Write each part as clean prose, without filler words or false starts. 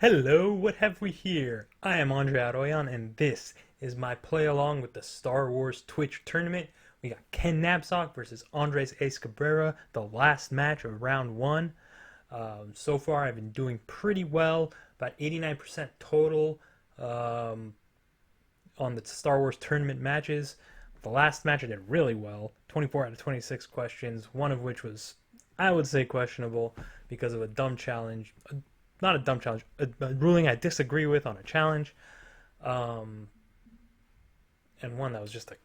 Hello, what have we here? I am Andre Aroyan, and this is my play along with the Star Wars Twitch tournament. We got Ken Napzok versus Andres Ace Cabrera, the last match of round one. So far, I've been doing pretty well, about 89% total on the Star Wars tournament matches. The last match I did really well, 24 out of 26 questions, one of which was, I would say, questionable because of a dumb challenge. Not a dumb challenge, a ruling I disagree with on a challenge, and one that was just a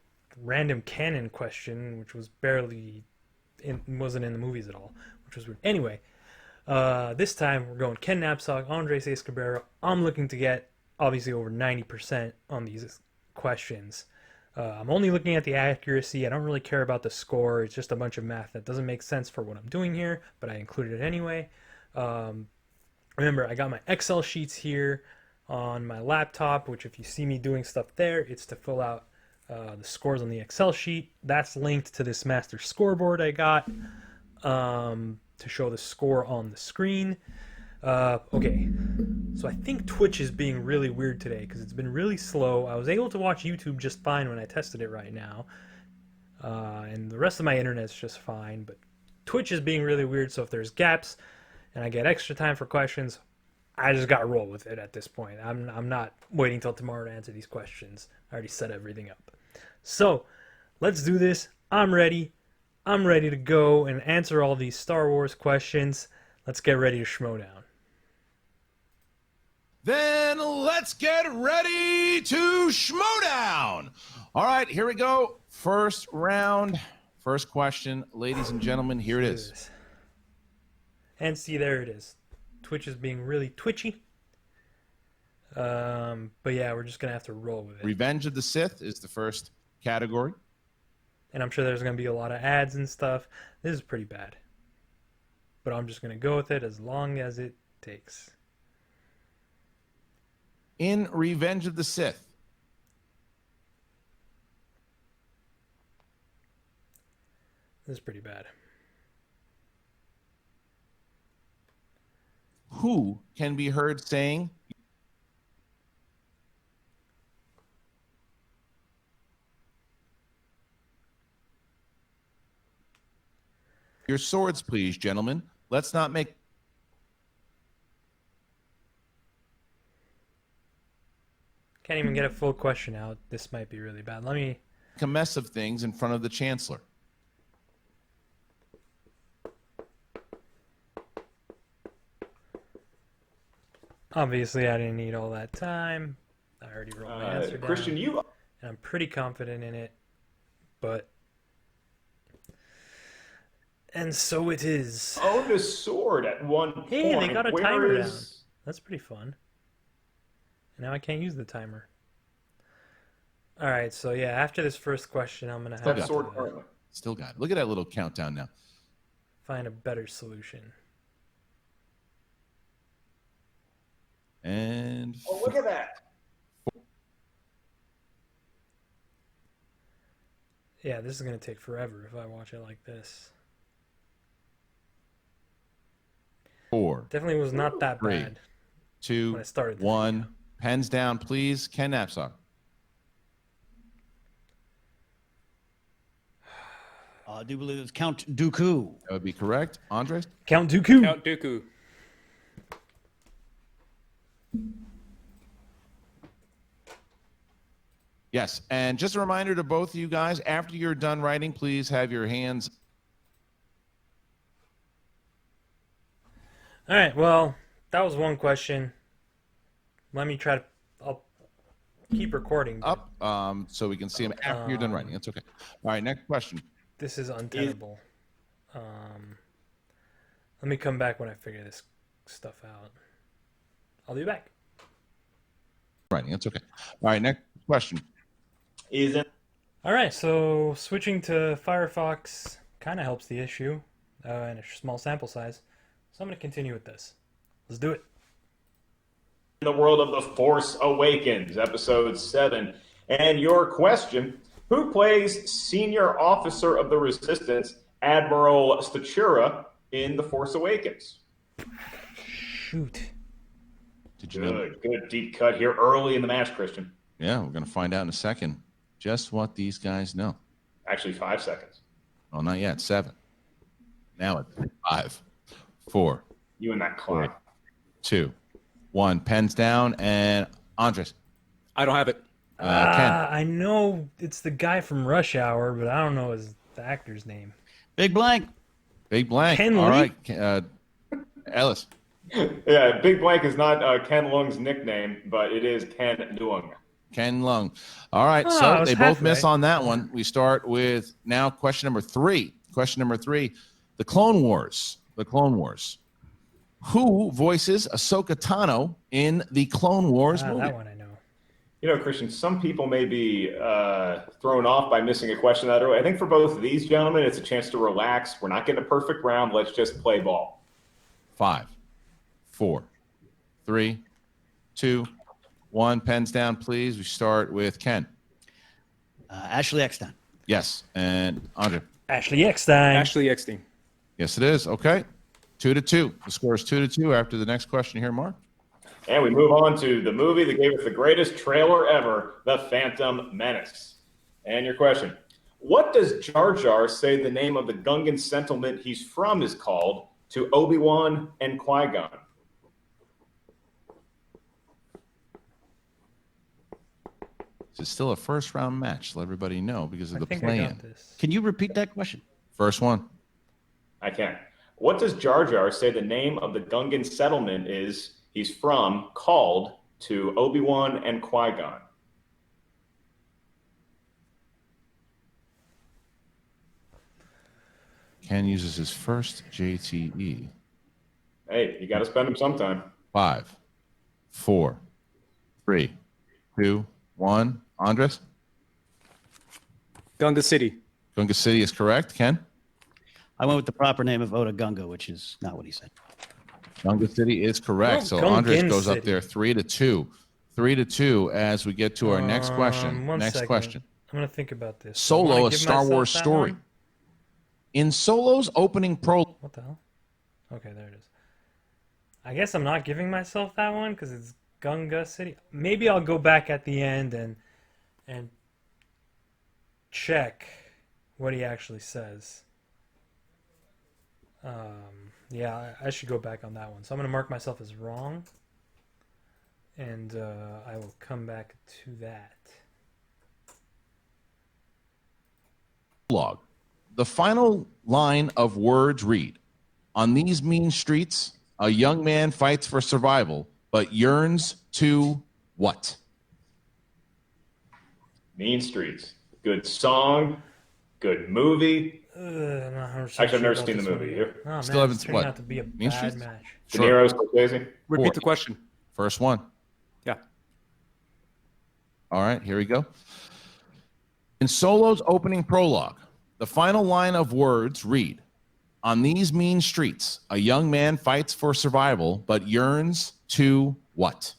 random canon question, which was wasn't in the movies at all, which was weird. Anyway, this time we're going Ken Napzok, Andres Ace Cabrera. I'm looking to get obviously over 90% on these questions. I'm only looking at the accuracy. I don't really care about the score. It's just a bunch of math that doesn't make sense for what I'm doing here, but I included it anyway. Remember, I got my Excel sheets here on my laptop, which if you see me doing stuff there, it's to fill out the scores on the Excel sheet. That's linked to this master scoreboard I got to show the score on the screen. Okay, so I think Twitch is being really weird today because it's been really slow. I was able to watch YouTube just fine when I tested it right now, and the rest of my internet's just fine, but Twitch is being really weird, so if there's gaps and I get extra time for questions, I just gotta roll with it at this point. I'm not waiting till tomorrow to answer these questions. I already set everything up. So, let's do this. I'm ready. I'm ready to go and answer all these Star Wars questions. Let's get ready to Schmoedown. Then let's get ready to Schmoedown. All right, here we go. First round, first question. Ladies and gentlemen, here it is. And see, there it is. Twitch is being really twitchy. But yeah, we're just going to have to roll with it. Revenge of the Sith is the first category. And I'm sure there's going to be a lot of ads and stuff. This is pretty bad. But I'm just going to go with it as long as it takes. In Revenge of the Sith, this is pretty bad. who can be heard saying, "Your swords, please, gentlemen. Let's not make Can't even get a full question out. This might be really bad. Let me... a mess of things in front of the Chancellor." Obviously, I didn't need all that time. I already wrote my answer down. Christian, And I'm pretty confident in it. But... And so it is. owned a sword at one point. Hey, they got a Where timer down. is- That's pretty fun. And now I can't use the timer. Alright, so yeah, after this first question, I'm going to have that sword to currently? Still got it. Look at that little countdown now. find a better solution. And Oh, look at that. Yeah, this is going to take forever if I watch it like this. 4, Definitely was not that 3, bad 2, when I started the 1. video. Pens down, please. Ken Napzok. I do believe it's Count Dooku. That would be correct. Andres? Count Dooku! Count Dooku. Yes. And just a reminder to both of you guys, after you're done writing, please have your hands. Alright, well, that was one question. Let me try to... I'll keep recording. but Up so we can see them after you're done writing. That's okay. All right, next question. This is untenable. Let me come back when I figure this stuff out. I'll be back. Writing. That's okay. All right, next question. Alright, so switching to Firefox kind of helps the issue, and a small sample size. So I'm going to continue with this. Let's do it. In the world of The Force Awakens, Episode 7. And your question, who plays Senior Officer of the Resistance, Admiral Statura, in The Force Awakens? Shoot. Did you know? Good deep cut here early in the match, Christian. Yeah, we're going to find out in a second just what these guys know. Actually, 5 seconds. Oh, not yet. 7. Now it's 5, 4, You and that clock. 2, 1. Pens down, and Andres. I don't have it. Ken. I know it's the guy from Rush Hour, but I don't know the actor's name. Big blank. Big blank. Ken All Lee? right. Ellis. Yeah, Big Blank is not Ken Leung's nickname, but it is Ken Leung. Ken Leung. All right, I so was they both half miss right. on that one. We start with now question number 3. Question number 3, the Clone Wars. The Clone Wars. Who voices Ahsoka Tano in the Clone Wars movie? That one I know. You know, Christian, some people may be thrown off by missing a question that early. I think for both of these gentlemen, it's a chance to relax. We're not getting a perfect round. Let's just play ball. 5, 4, 3, 2, 1. Pens down, please. We start with Ken. Ashley Eckstein. Yes, and Andre. Ashley Eckstein. Ashley Eckstein. Yes, it is. Okay, 2-2. The score is 2-2 after the next question here, Mark. And we move on to the movie that gave us the greatest trailer ever, The Phantom Menace. And your question, what does Jar Jar say the name of the Gungan settlement he's from is called to Obi-Wan and Qui-Gon? This is still a first-round match. Let everybody know because of I the think I got play-in. this. Can you repeat that question? First one. I can. What does Jar Jar say the name of the Gungan settlement is he's from called to Obi-Wan and Qui-Gon? Ken uses his first JTE. Hey, you got to spend them sometime. 5, 4, 3, 2, 1. Andres? Gunga City. Gunga City is correct. Ken? I went with the proper name of Oda Gunga, which is not what he said. Gunga City is correct. Oh, So Gungan Andres goes up City. there 3-2. 3-2 as we get to our next question. One Next second. question. I'm gonna think about this. I Solo, wanna a give Star myself Wars that story. one. In Solo's opening prologue. What the hell? Okay, there it is. I guess I'm not giving myself that one because it's Gunga City. Maybe I'll go back at the end and check what he actually says. Yeah, I should go back on that one. So I'm gonna mark myself as wrong, and I will come back to that. The final line of words read, on these mean streets, a young man fights for survival, but yearns to what? Mean Streets. Good song, good movie. I'm not 100% Actually, I've sure never about seen the this one movie. either. You? Oh, man, Still haven't- it's turning what? out to be a Mean bad Streets? match. De Niro, Scorsese. Repeat Four. the question. First one. Yeah. All right, here we go. In Solo's opening prologue, the final line of words read, on these mean streets, a young man fights for survival, but yearns to what?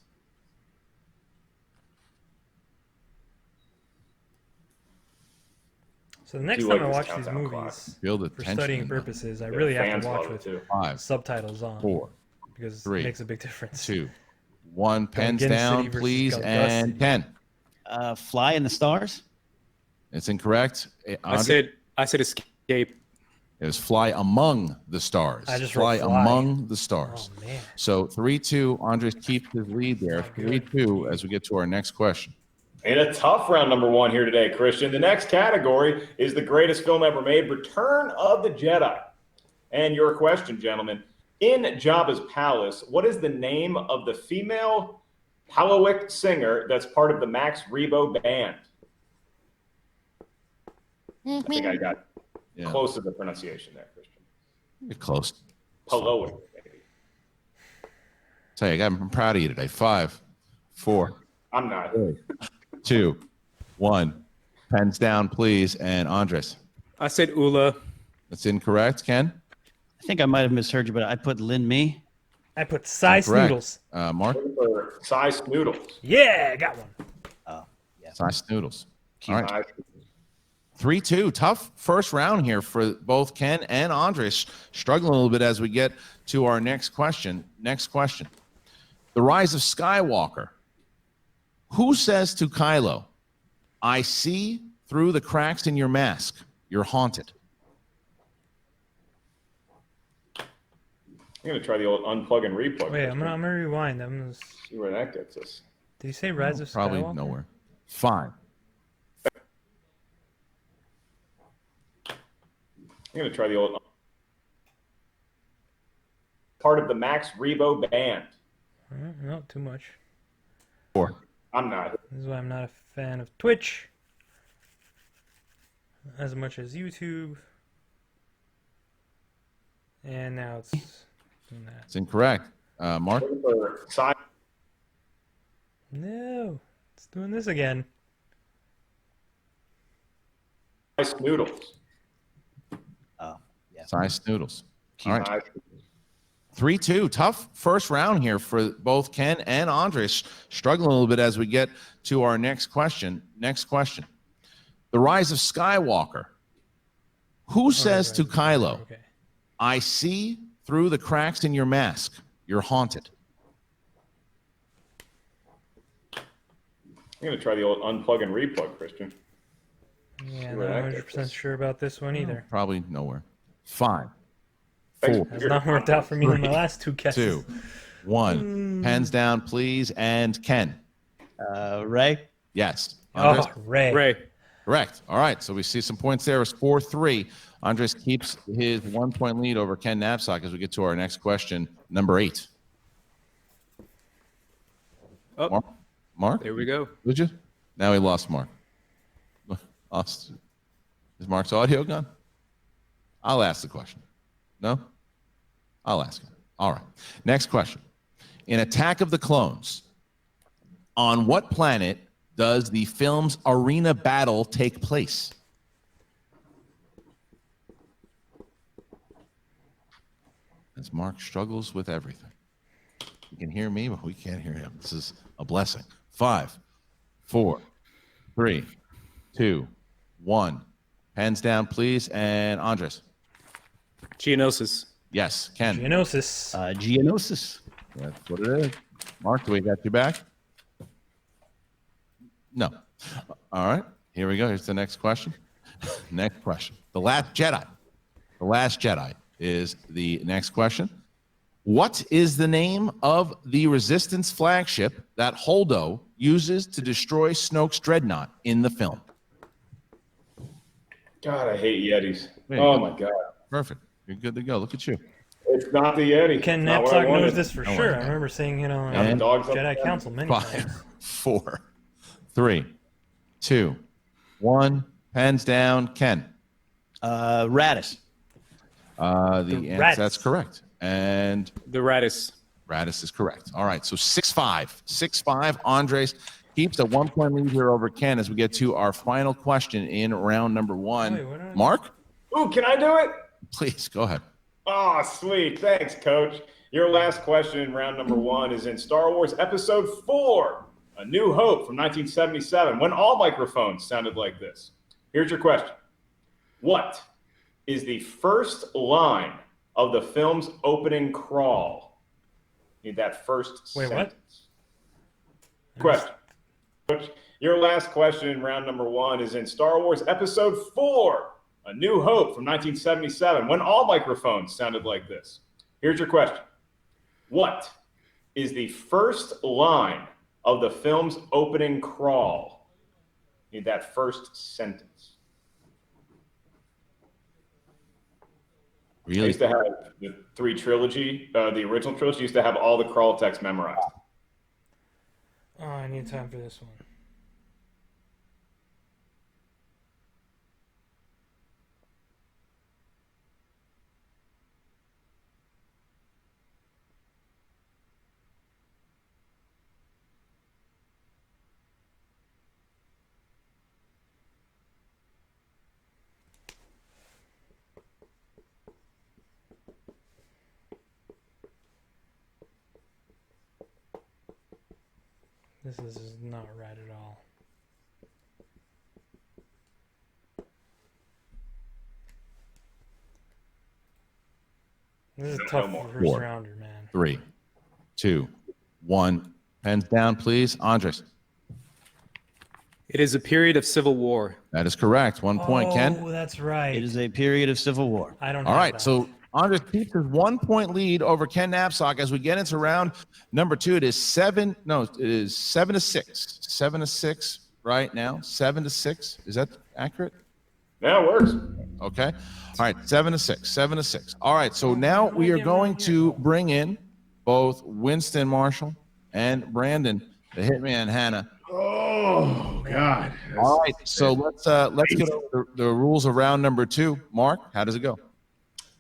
So the next Do time like I this watch these countdown clock. movies Feel the for tension studying in them. purposes, I Yeah, really have fans to watch love it with too. 5, subtitles on 4, because 3, it makes a big difference. 2, 1. Pens Gungan down, City versus please, Gunga and City. 10. Fly in the Stars. It's incorrect. I Andre? said escape. It was Fly Among the Stars. I just Fly wrote Fly. Among the Stars. Oh man. So 3-2. Andres keeps his lead there. 3-2 as we get to our next question. In a tough round number one here today, Christian. The next category is the greatest film ever made, Return of the Jedi. And your question, gentlemen. In Jabba's palace, what is the name of the female Palawic singer that's part of the Max Rebo band? I think I got Yeah, close to the pronunciation there, Christian. you're close. Palowic, maybe. Tell you, I'm proud of you today. 5, 4, I'm not. 2, 1. Pens down, please. And Andres. I said Ula. That's incorrect. Ken? I think I might have misheard you, but I put Lin Me. I put size Correct. noodles. Mark? For size noodles. Yeah, I got one. Size noodles. All right. Size- 3-2. Tough first round here for both Ken and Andres. Struggling a little bit as we get to our next question. Next question. The Rise of Skywalker. Who says to Kylo, I see through the cracks in your mask. You're haunted. I'm going to try the old unplug and replug. Wait, I'm gonna rewind. I'm gonna. see where that gets us. Did you say Rise of Skywalker? Probably nowhere. 5. I'm going to try the old part of the Max Rebo band. No, too much. 4. I'm not. This is why I'm not a fan of Twitch as much as YouTube. And now it's doing that. It's incorrect. Mark? No, it's doing this again. Ice noodles. Oh, yeah. Size noodles. All right. 3-2. Tough first round here for both Ken and Andres. Struggling a little bit as we get to our next question. Next question. The Rise of Skywalker. Who says to Kylo, Okay. I see through the cracks in your mask. You're haunted. I'm going to try the old unplug and replug, Christian. Yeah, where not that gets 100% us. sure about this one either. Probably nowhere. 5, Thanks 4, for Has your not worked out for me in the Three, last two guesses. 2, 1. Pens down, please. And Ken. Ray? Yes. Oh, Andres? Ray. Ray. Correct. All right. So we see some points there. It's 4-3. Andres keeps his 1-point lead over Ken Napzok as we get to our next question, number 8. Oh, Mark? Mark? there we go. Did you? Now we lost Mark. Lost. Is Mark's audio gone? I'll ask the question. No? I'll ask it. All right. Next question. In Attack of the Clones, on what planet does the film's arena battle take place? As Mark struggles with everything. You can hear me, but we can't hear him. This is a blessing. 5, 4, 3, 2, 1. Hands down, please. And Andres. Geonosis. Yes, Ken. Geonosis. Geonosis. That's what it is. Mark, do we got you back? No. All right. Here we go. Here's the next question. Next question. The Last Jedi. The Last Jedi is the next question. What is the name of the Resistance flagship that Holdo uses to destroy Snoke's dreadnought in the film? God, I hate Yetis. There you Oh, go. my God. Perfect. You're good to go. Look at you. It's not the Yeti. Ken Not what I Napzok wanted. knows this for Don't sure. worry I about remember seeing it on And dogs up Jedi there. Council many 5, times. 4, 3, 2, 1. Pens down. Ken. Radis. The answer, Radis. that's correct. And The Radis. Radis is correct. All right, so 6-5. 6-5. Andres keeps a 1-point lead here over Ken as we get to our final question in round number 1. Wait, what did I- Mark, Ooh, can I do it? please go ahead. Oh, sweet. Thanks, Coach. Your last question in round number 1 is in Star Wars Episode 4, A New Hope from 1977, when all microphones sounded like this. Here's your question. What is the first line of the film's opening crawl? Need that first Wait, what? sentence. Question. Coach, your last question in round number 1 is in Star Wars Episode 4, A New Hope from 1977, when all microphones sounded like this. Here's your question. What is the first line of the film's opening crawl? Need that first sentence. I Really? used to have the the original trilogy used to have all the crawl text memorized. Oh, I need time for this one. This is not right at all. This is a tough more. first 4, rounder, man. 3, 2, 1. Pens down, please. Andres. It is a period of civil war. That is correct. 1 point. Ken. Oh, that's right. It is a period of civil war. I don't All have right. that. So Andres keeps his 1 point lead over Ken Napzok as we get into round number 2. It is 7 to 6. 7 to 6 right now. 7 to 6. Is that accurate? Now it works. Okay. All right. 7 to 6. 7 to 6. All right. So now we are going to bring in both Winston Marshall and Brandon, the Hitman Hannah. Oh God! All right. So let's get over the rules of round number 2. Mark, how does it go?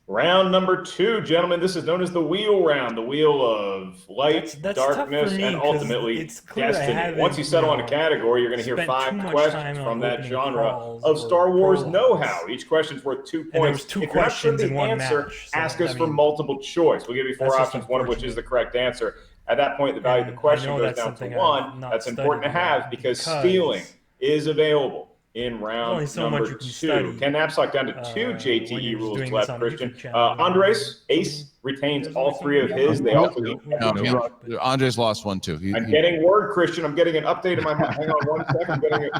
Round number 2, gentlemen. This is known as the wheel round, the wheel of light, That's tough for darkness, me, and 'cause ultimately it's clear I destiny. haven't, Once you settle on a you know, category, you're going to hear spent 5 too much questions time on from that opening genre crawls of or Star Wars prologues. know-how. Each question's worth 2 there points. was 2 if you're not sure questions the in one answer, match, so, ask us I for mean, multiple choice. We'll give you 4 that's just options, one of which is the unfortunate. correct answer. At that point, the value of the And I question know goes that's down to something 1. I've not That's important to studied have yet because because stealing is available in only round so much number you can 2. study, Ken Napzok down to 2 when JTE you're just rules doing this left, on a Christian. YouTube channel. Andres, I mean, Ace, retains there's all only so 3 of many his. They people also who need know No, much, but Andres lost one too. I'm getting word, Christian. I'm getting an update in my mind. Hang on 1 second. I'm getting it.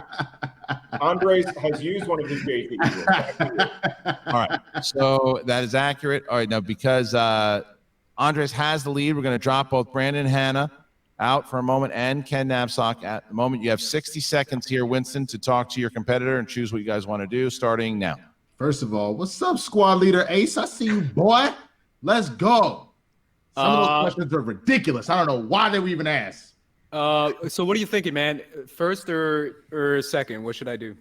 Andres has used one of his JTE rules. Back to you. All right. So that is accurate. All right. Now, because Andres has the lead, we're going to drop both Brandon and Hannah out for a moment and Ken Napzok at the moment. You have 60 seconds here, Winston, to talk to your competitor and choose what you guys want to do starting now. First of all, what's up, squad leader Ace? I see you, boy. Let's go. Some of those questions are ridiculous. I don't know why they were even asked. So what are you thinking, man? First or second? What should I do?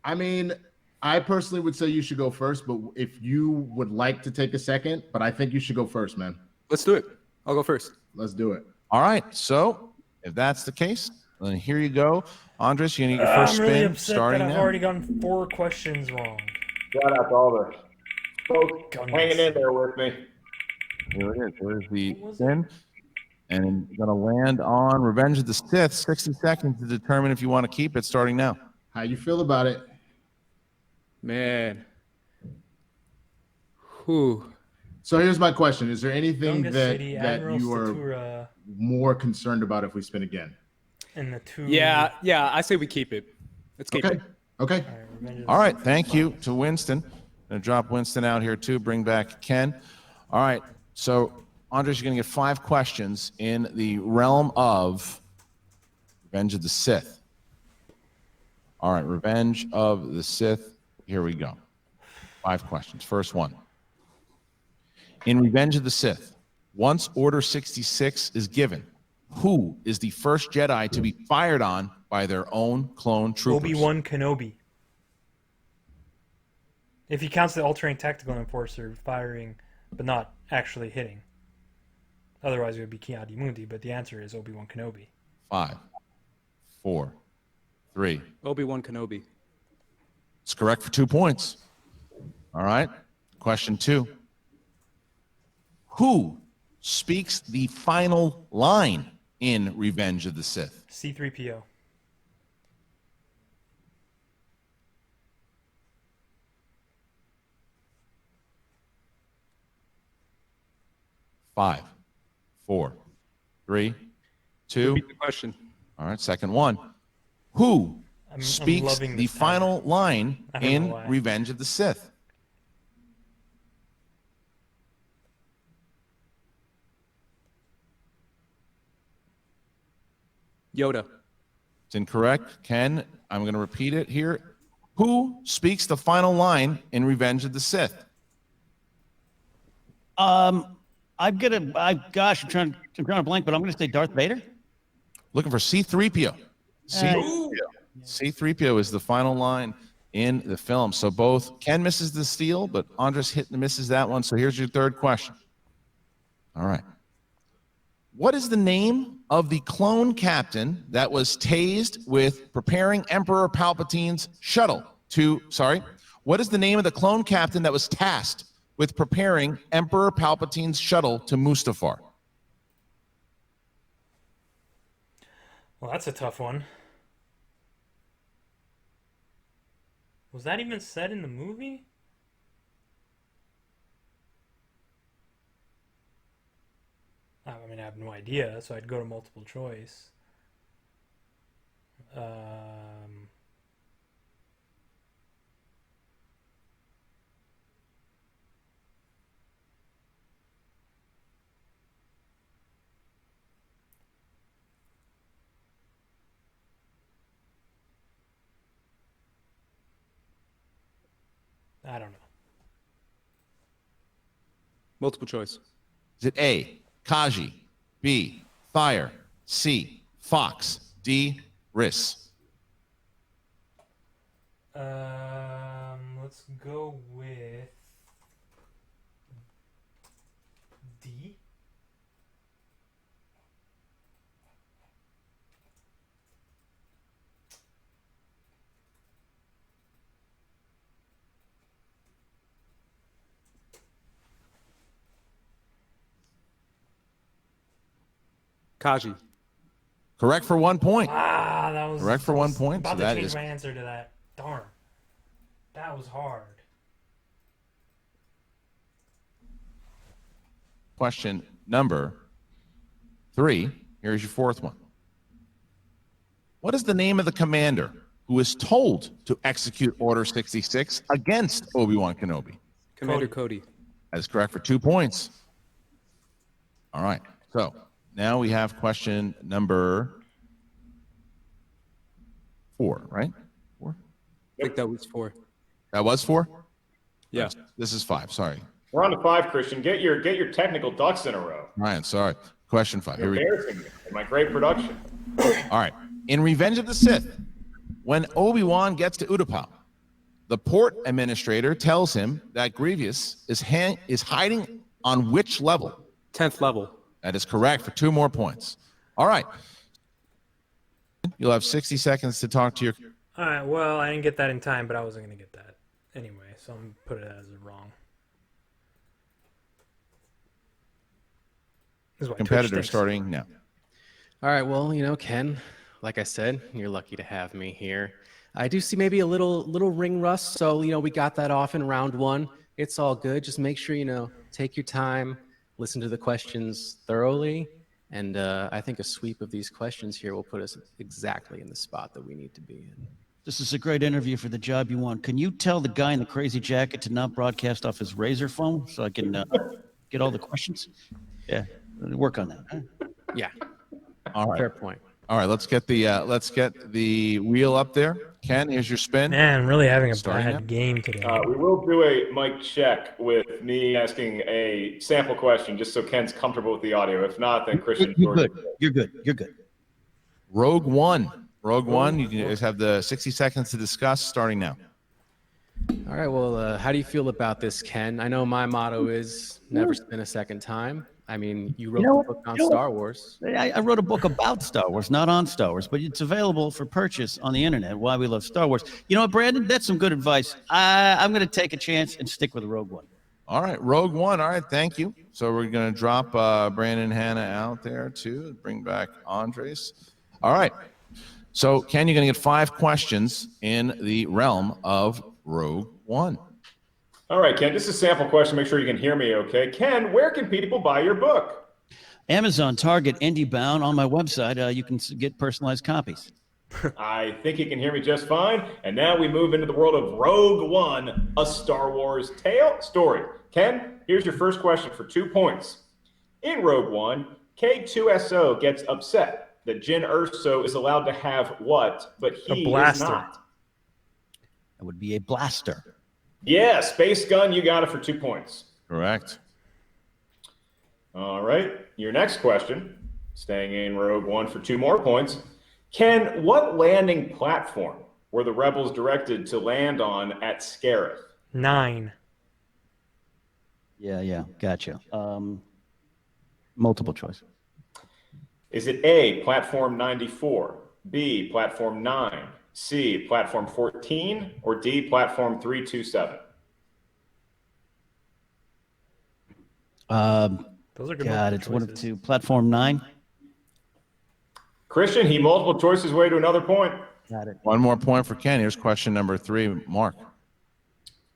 I mean, I personally would say you should go first, but if you would like to take a second, but I think you should go first, man. Let's do it. I'll go first. Let's do it. All right. So if that's the case, then here you go. Andres, you're going to get your first I'm really spin upset starting that I've now. already gotten 4 questions wrong. Shout out to all the folks Goodness. hanging in there with me. Here it is. Here's the spin. And going to land on Revenge of the Sith. 60 seconds to determine if you want to keep it starting now. How you feel about it? Man. Whew. So here's my question. Is there anything Gunga that City, that Admiral you are Statura, more concerned about if we spin again? and the 2. Yeah. I say we keep it. Let's keep Okay. it. Okay. All right, Revenge of the All right. Sith. Thank you to Winston. Going to drop Winston out here too. Bring back Ken. All right. So, Andres, you're going to get 5 questions in the realm of Revenge of the Sith. All right. Revenge of the Sith. Here we go. 5 questions. First one. In Revenge of the Sith, once Order 66 is given, who is the first Jedi to be fired on by their own clone troopers? Obi-Wan Kenobi. If he counts the altering tactical enforcer firing, but not actually hitting. Otherwise, it would be Ki-Adi-Mundi, but the answer is Obi-Wan Kenobi. 5, 4, 3. Obi-Wan Kenobi. It's correct for 2 points. All right. Question 2. Who speaks the final line in Revenge of the Sith? C-3PO. 5, 4, 3, 2. Repeat the question. All right. Second one. Who I'm speaks loving the this timer. final line I don't know in why. Revenge of the Sith? Yoda. It's incorrect. Ken, I'm going to repeat it here. Who speaks the final line in Revenge of the Sith? I'm trying to blank, but I'm gonna say Darth Vader. Looking for C-3PO. C-3PO. C-3PO is the final line in the film. So both Ken misses the steal, but Andres misses that one. So here's your third question. All right. What is the name of the clone captain that was tased with preparing Emperor Palpatine's shuttle to, what is the name of the clone captain that was tasked with preparing Emperor Palpatine's shuttle to Mustafar? Well, that's a tough one. Was that even said in the movie? I mean, I have no idea, so I'd go to multiple choice. I don't know. Multiple choice. Is it A, Kaji, B, Fire, C, Fox, D, Riss? Let's go with D. Kaji. Correct for 1 point. Ah, that was Correct for I 1 was point. About So to that change is my answer to that. Darn, that was hard. question number 3. Here's your fourth one. What is the name of the commander who is told to execute Order 66 against Obi-Wan Kenobi? Commander Cody. That is correct for 2 points. All right. So now we have question number 4, right? 4? I think that was 4. That was 4? Yeah. This is 5. Sorry. We're on to 5, Christian. Get your technical ducks in a row. Ryan, sorry. Question 5. Here You're we go. embarrassing me in my great production. All right. In Revenge of the Sith, when Obi-Wan gets to Utapau, the port administrator tells him that Grievous is hiding on which level? 10th level. That is correct for 2 more points. All right. You'll have 60 seconds to talk to your... All right. Well, I didn't get that in time, but I wasn't gonna get that anyway, so I'm gonna put it as wrong. This is why Twitch competitor stinks. starting now. All right, well, Ken, like I said, you're lucky to have me here. I do see maybe a little ring rust, so we got that off in round 1. It's all good. Just make sure take your time, listen to the questions thoroughly, and I think a sweep of these questions here will put us exactly in the spot that we need to be in. This is a great interview for the job you want. Can you tell the guy in the crazy jacket to not broadcast off his Razor phone so I can get all the questions? Yeah, work on that. Huh? Yeah, All right. fair point. All right, let's get the wheel up there. Ken, here's your spin. Man, I'm really having a Starting bad now? game today. We will do a mic check with me asking a sample question just so Ken's comfortable with the audio. If not, then Christian. You're good. You're good. You're good. Rogue One. Rogue One, you guys have the 60 seconds to discuss starting now. All right, well, how do you feel about this, Ken? I know my motto is never spin a second time. I mean, you wrote the book on Star Wars. I wrote a book about Star Wars, not on Star Wars, but it's available for purchase on the internet. Why We Love Star Wars. You know what, Brandon? That's some good advice. I'm going to take a chance and stick with Rogue One. All right, Rogue One. All right, thank you. So we're going to drop Brandon and Hannah out there too. Bring back Andres. All right. So, Ken, you're going to get 5 questions in the realm of Rogue One. All right, Ken, just a sample question. Make sure you can hear me okay. Ken, where can people buy your book? Amazon, Target, IndieBound. On my website, you can get personalized copies. I think you can hear me just fine. And now we move into the world of Rogue One, a Star Wars tale story. Ken, here's your first question for 2 points. In Rogue One, K2SO gets upset that Jyn Erso is allowed to have what, but he is not. That would be a blaster. Yeah, space gun, you got it for 2 points. Correct. All right, your next question, staying in Rogue One for 2 more points. Ken, what landing platform were the rebels directed to land on at Scarif? 9. Yeah, gotcha. Multiple choice. Is it A, platform 94, B, platform 9, C, platform 14, or D, platform 327? Those are good. God, it's one of 2. Platform 9. Christian, he multiple choice his way to another point. Got it. 1 more point for Ken. Here's question number 3, Mark.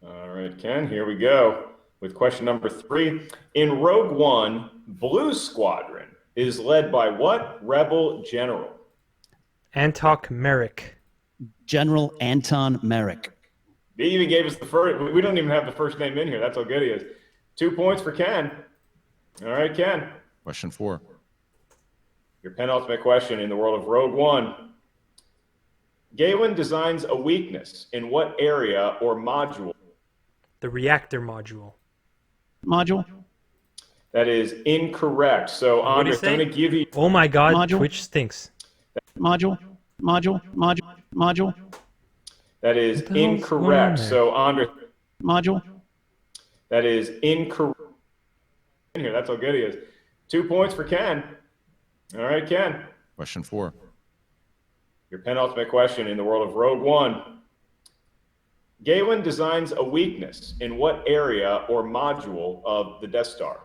All right, Ken, here we go with question number 3. In Rogue One, Blue Squadron is led by what rebel general? Antok Merrick. General Anton Merrick. He even gave us the first. We don't even have the first name in here. That's how good he is. 2 points for Ken. All right, Ken. Question 4. Your penultimate question in the world of Rogue One. Galen designs a weakness in what area or module? The reactor module. Module. That is incorrect. So, What'd he Andres, I'm say? going to give you. Oh my God, Module. Twitch stinks. Module. That is What the hell's going on incorrect. there? So, Andres, Module. that is incorrect. In here, that's how good he is. 2 points for Ken. All right, Ken. Question 4. Your penultimate question in the world of Rogue One. Galen designs a weakness in what area or module of the Death Star?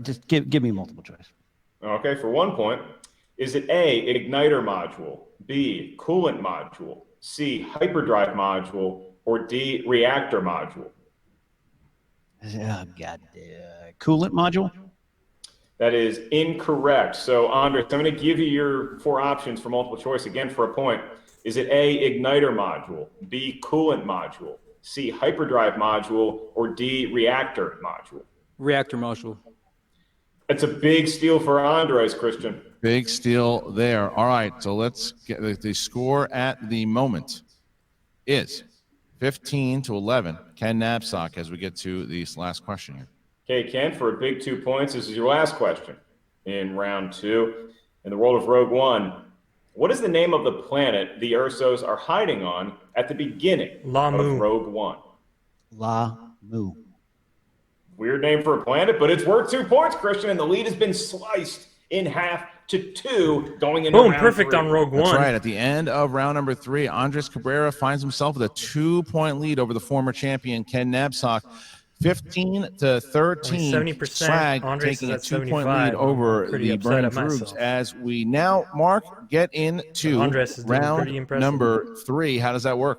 Just give me multiple choice. Okay, for 1 point. Is it A, igniter module, B, coolant module, C, hyperdrive module, or D, reactor module? Oh, God. Coolant module. That is incorrect. So, Andres, I'm going to give you your 4 options for multiple choice again for a point. Is it A, igniter module, B, coolant module, C, hyperdrive module, or D, reactor module? Reactor module. It's a big steal for Andres, Christian. Big steal there. All right, so let's get the score at the moment is 15-11. Ken Napzok as we get to this last question here. Okay, Ken, for a big 2 points, this is your last question in round 2. In the world of Rogue One, what is the name of the planet the Ursos are hiding on at the beginning Lamu. of Rogue One? Lamu. Weird name for a planet, but it's worth 2 points, Christian, and the lead has been sliced in half to 2 going into Boom, round perfect 3. on Rogue That's One. right. At the end of round number 3, Andres Cabrera finds himself with a 2-point lead over the former champion, Ken Napzok. 15-13. 70%. Swag Andres taking a is at 2-point lead 75. over I'm pretty the upset Burning at Frugs. myself. As we now, Mark, get into Andres is doing pretty round impressive. number 3. How does that work?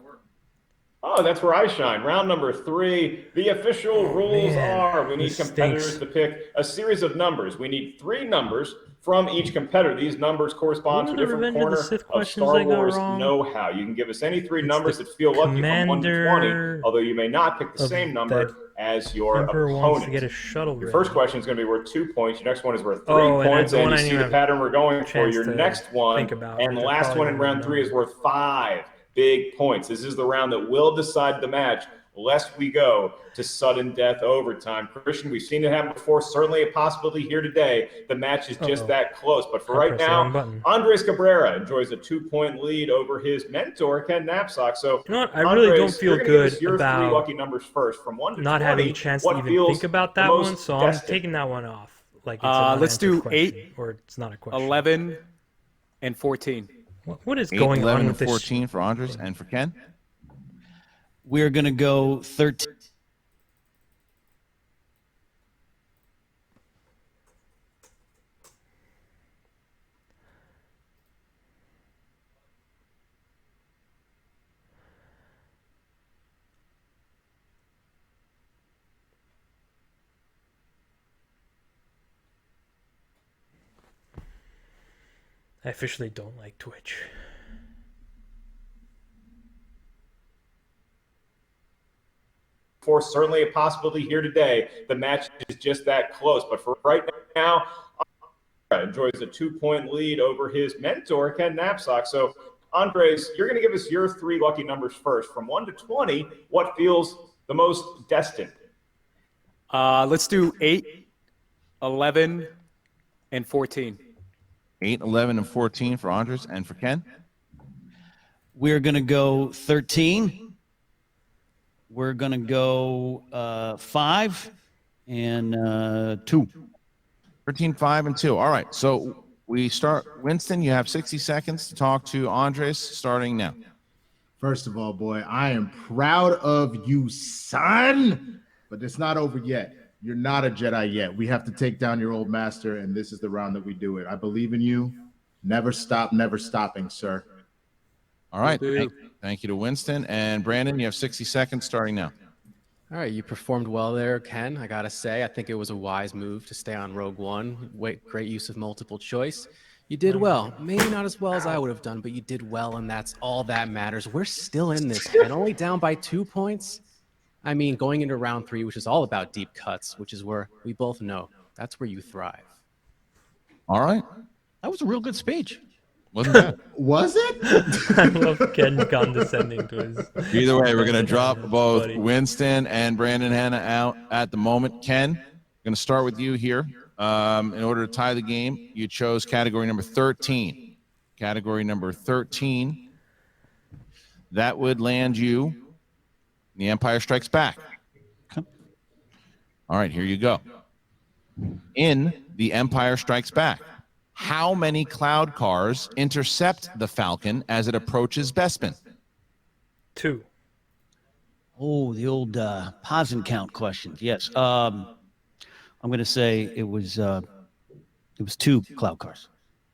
Oh, that's where I shine. Round number 3. The official rules man, are we need this competitors stinks. to pick a series of numbers. We need 3 numbers from each competitor. These numbers correspond What to are a the different Revenge of the corner Sith of questions Star I got Wars wrong? know-how. You can give us any 3 It's numbers the that feel lucky from 1 to 20, commander although you may not pick the of same that number as your Emperor wants to opponent. get a shuttle Your ready. first question is going to be worth 2 points. Your next one is worth 3 Oh, and points. the And one you I see didn't the have pattern we're going for. chance Your to next one think about, and the which I last probably one in wouldn't round have 3 is known. worth 5 big points. This is the round that will decide the match, lest we go to sudden death overtime. Christian, we've seen it happen before. Certainly a possibility here today. The match is just that close. But for I right pressed the wrong now, button. Andres Cabrera enjoys a 2-point lead over his mentor, Ken Napzok. So, You know what? I really don't Andres, feel you're going to give good us your 3 about lucky numbers first. From 1 to not 20, having a chance to what even feels think about the that most one, so destined? I'm taking that one off. Like it's an Let's do unanswered question, 8, or it's not a question. 11, and 14. What is 8, going 11, on and with this? 14 for Andres and for Ken. We're going to go 13. I officially don't like Twitch. For certainly a possibility here today. The match is just that close. But for right now, enjoys a 2-point lead over his mentor, Ken Napzok. So, Andres, you're going to give us your 3 lucky numbers first. From 1 to 20, what feels the most destined? Let's do 8, 11, and 14. 8, 11, and 14 for Andres and for Ken. We're going to go 13. We're going to go 5 and 2. 13, 5, and 2. All right, so we start. Winston, you have 60 seconds to talk to Andres starting now. First of all, boy, I am proud of you, son. But it's not over yet. You're not a Jedi yet. We have to take down your old master, and this is the round that we do it. I believe in you. Never stop, never stopping, sir. All right. Will do. Thank you to Winston. And Brandon, you have 60 seconds starting now. All right, you performed well there, Ken. I gotta say, I think it was a wise move to stay on Rogue One. Great use of multiple choice. You did well. Maybe not as well as I would have done, but you did well, and that's all that matters. We're still in this, Ken. Only down by 2 points. I mean, going into round 3, which is all about deep cuts, which is where we both know that's where you thrive. All right. That was a real good speech. Wasn't bad. Was it? I love Ken condescending to his. Either way, we're going to drop both buddy. Winston and Brandon Hanna out at the moment. Ken, I'm going to start with you here. In order to tie the game, you chose category number 13. Category number 13. That would land you in The Empire Strikes Back. All right, here you go. In The Empire Strikes Back, how many cloud cars intercept the Falcon as it approaches Bespin? 2. Oh, the old pause and count question. Yes. I'm going to say it was 2 cloud cars.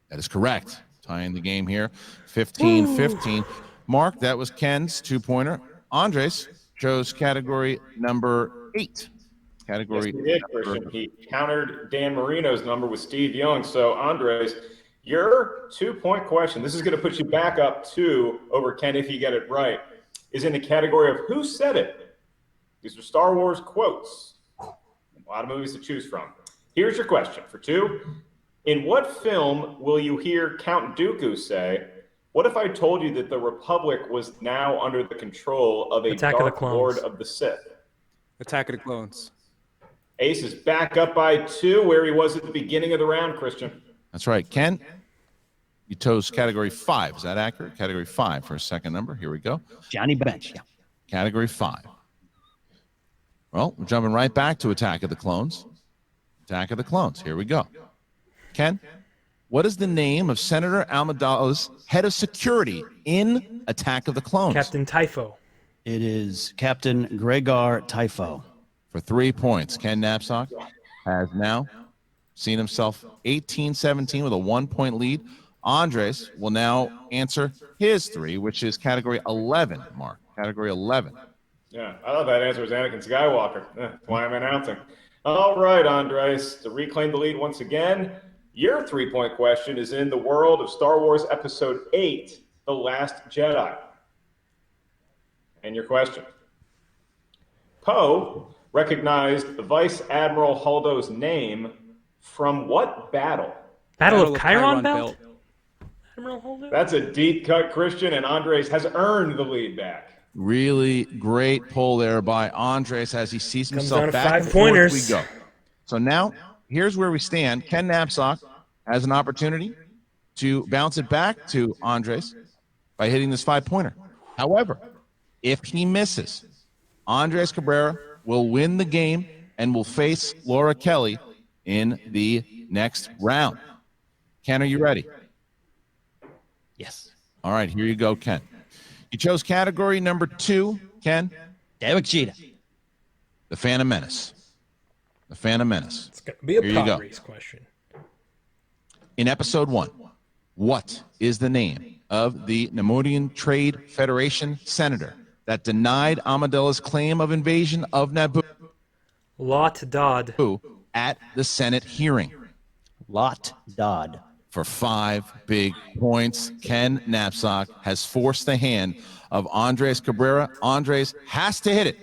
That is correct. Tying the game here. 15-15. Mark, that was Ken's 2-pointer. Andres chose category number 8. Category. Yes, he did, Christian. He countered Dan Marino's number with Steve Young. So, Andres, your 2-point question, this is going to put you back up 2 over Ken if you get it right, is in the category of who said it. These are Star Wars quotes. A lot of movies to choose from. Here's your question for 2. In what film will you hear Count Dooku say, "What if I told you that the Republic was now under the control of a Attack of the Dark Clones. Lord of the Sith"? Attack of the Clones. Ace is back up by 2, where he was at the beginning of the round, Christian. That's right. Ken, you chose category 5. Is that accurate? Category 5 for a second number. Here we go. Johnny Bench. Yeah. Category 5. Well, we're jumping right back to Attack of the Clones. Attack of the Clones. Here we go. Ken, what is the name of Senator Amidala's head of security in Attack of the Clones? Captain Typho. It is Captain Gregor Typho. For 3 points, Ken Napzok has now seen himself 18-17 with a 1-point lead. Andres will now answer his 3, which is category 11, Mark. Category 11. Yeah, I love that answer was Anakin Skywalker. That's why I'm announcing. All right, Andres, to reclaim the lead once again, your 3-point question is in the world of Star Wars Episode 8, The Last Jedi. And your question. Poe recognized Vice Admiral Holdo's name from what battle? Battle of Chiron Chiron Belt? Admiral Holdo? That's a deep cut, Christian, and Andres has earned the lead back. Really great pull there by Andres as he sees Comes himself down to back 5 and forth pointers. we go. So now, here's where we stand. Ken Napzok has an opportunity to bounce it back to Andres by hitting this 5-pointer. However, if he misses, Andres Cabrera will win the game and will face Laura Kelly in the next round. Ken, are you ready? Yes. All right, here you go, Ken. You chose category number 2, Ken. Derek Jeter. The Phantom Menace. The Phantom Menace. It's going to be a Here you go. pod race question. In episode 1, what is the name of the Nemoidian Trade Federation senator that denied Amidala's claim of invasion of Naboo Lot Dodd. at the Senate hearing? Lot Dodd. For 5 big points, Ken Napzok has forced the hand of Andres Cabrera. Andres has to hit it.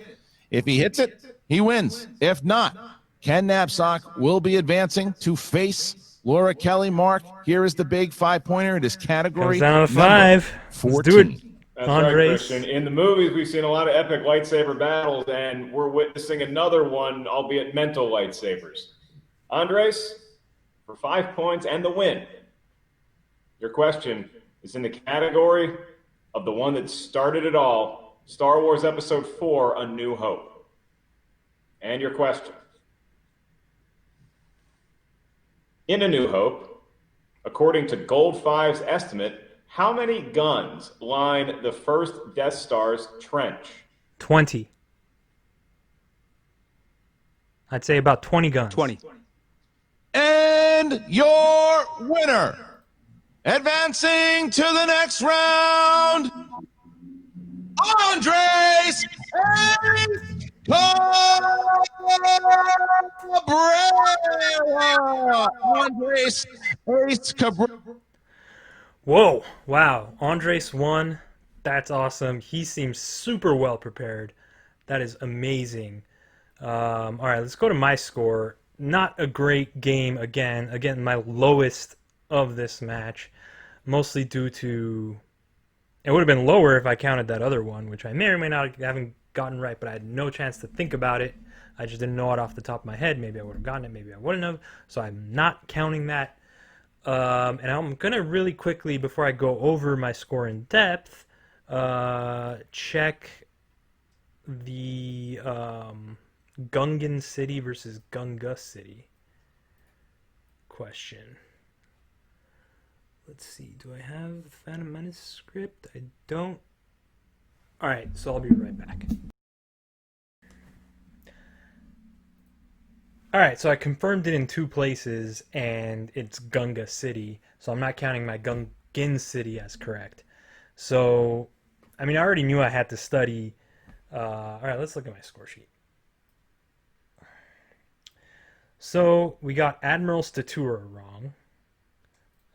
If he hits it, he wins. If not, Ken Napzok will be advancing to face Laura Kelly. Mark, here is the big 5-pointer. It is category Comes down to number 5. 14. Let's do it. That's Andres. right, Christian. In the movies, we've seen a lot of epic lightsaber battles, and we're witnessing another one, albeit mental lightsabers. Andres, for 5 points and the win. Your question is in the category of the one that started it all, Star Wars Episode 4, A New Hope. And your question. In A New Hope, according to Gold 5's estimate, how many guns line the first Death Star's trench? 20. I'd say about 20 guns. 20. And your winner Advancing to the next round, Andres Cabrera. Andres Ace Cabrera. Whoa! Wow, Andres won. That's awesome. He seems super well prepared. That is amazing. All right, let's go to my score. Not a great game again. Again, my lowest of this match, mostly due to it would have been lower if I counted that other one, which I may or may not haven't gotten right, but I had no chance to think about it. I just didn't know it off the top of my head. Maybe I would have gotten it, maybe I wouldn't have. So I'm not counting that. And I'm gonna really quickly, before I go over my score in depth, check the Gungan City versus Gunga City question. Let's see, do I have the Phantom Menace script? I don't. Alright, so I'll be right back. Alright, so I confirmed it in 2 places, and it's Gunga City, so I'm not counting my Gungan City as correct. So, I mean, I already knew I had to study. Alright, let's look at my score sheet. So, we got Admiral Statura wrong.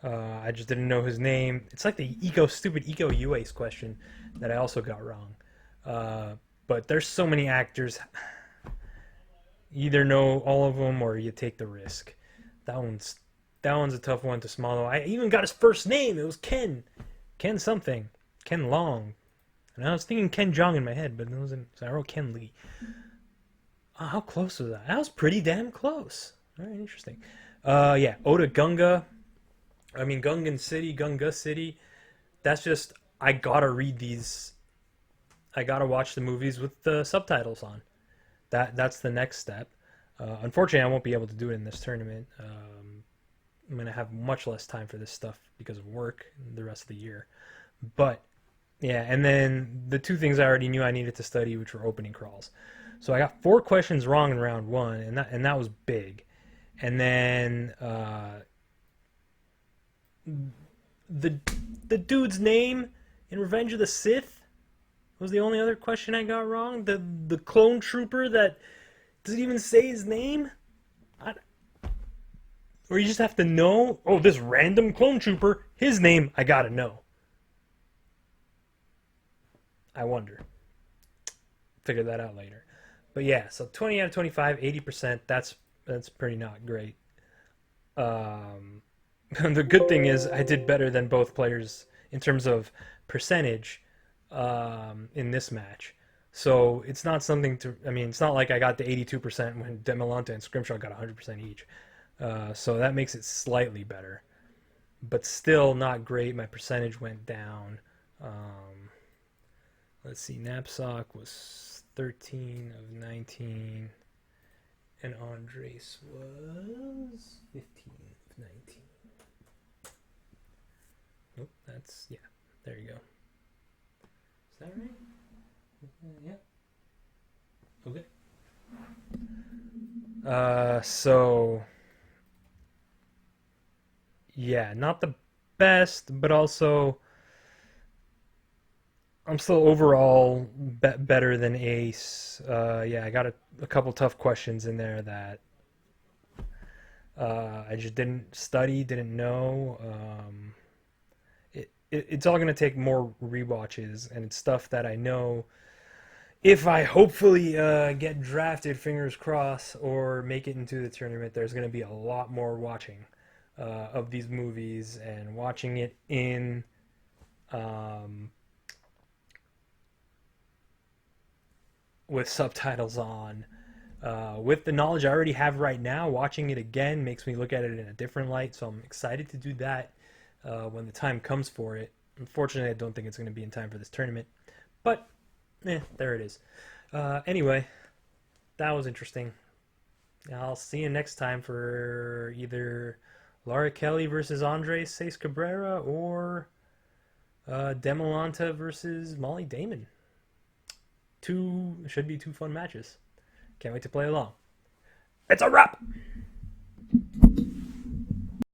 I just didn't know his name. It's like the stupid Eco UACE question that I also got wrong. But there's so many actors. You either know all of them or you take the risk. That one's a tough one to swallow. I even got his first name. It was Ken. Ken something. Ken Long. And I was thinking Ken Jong in my head, but it wasn't. So I wrote Ken Lee. Oh, how close was that? That was pretty damn close. All right, interesting. Yeah, Oda Gunga. I mean, Gungan City, Gunga City. That's just, I gotta read these. I gotta watch the movies with the subtitles on. That's the next step. Unfortunately, I won't be able to do it in this tournament. I'm gonna have much less time for this stuff because of work the rest of the year. But yeah, and then the 2 things I already knew I needed to study, which were opening crawls. So I got 4 questions wrong in round 1, and that was big. And then the dude's name in Revenge of the Sith was the only other question I got wrong. The clone trooper that doesn't even say his name, or you just have to know. Oh, this random clone trooper, his name I gotta know. I wonder. Figure that out later. But yeah, so 20 out of 25, 80%. That's pretty not great. The good thing is I did better than both players in terms of percentage in this match. So it's not something to, I mean, it's not like I got the 82% when Demolanta and Scrimshaw got 100% each. So that makes it slightly better. But still not great. My percentage went down. Let's see, Napzok was 13 of 19. And Andres was 15 of 19. Nope, that's, yeah, there you go. Is that right? Yeah. Okay. So, yeah, not the best, but also I'm still overall better than Ace. Yeah, I got a couple tough questions in there that I just didn't study, didn't know. It's all going to take more rewatches, and it's stuff that I know if I hopefully get drafted, fingers crossed, or make it into the tournament, there's going to be a lot more watching of these movies and watching it in with subtitles on. With the knowledge I already have right now, watching it again makes me look at it in a different light, so I'm excited to do that when the time comes for it. Unfortunately, I don't think it's going to be in time for this tournament, but there it is. Anyway, that was interesting. I'll see you next time for either Laura Kelly versus Andres Sace Cabrera or Demolanta versus Molly Damon. Should be two fun matches. Can't wait to play along. It's a wrap!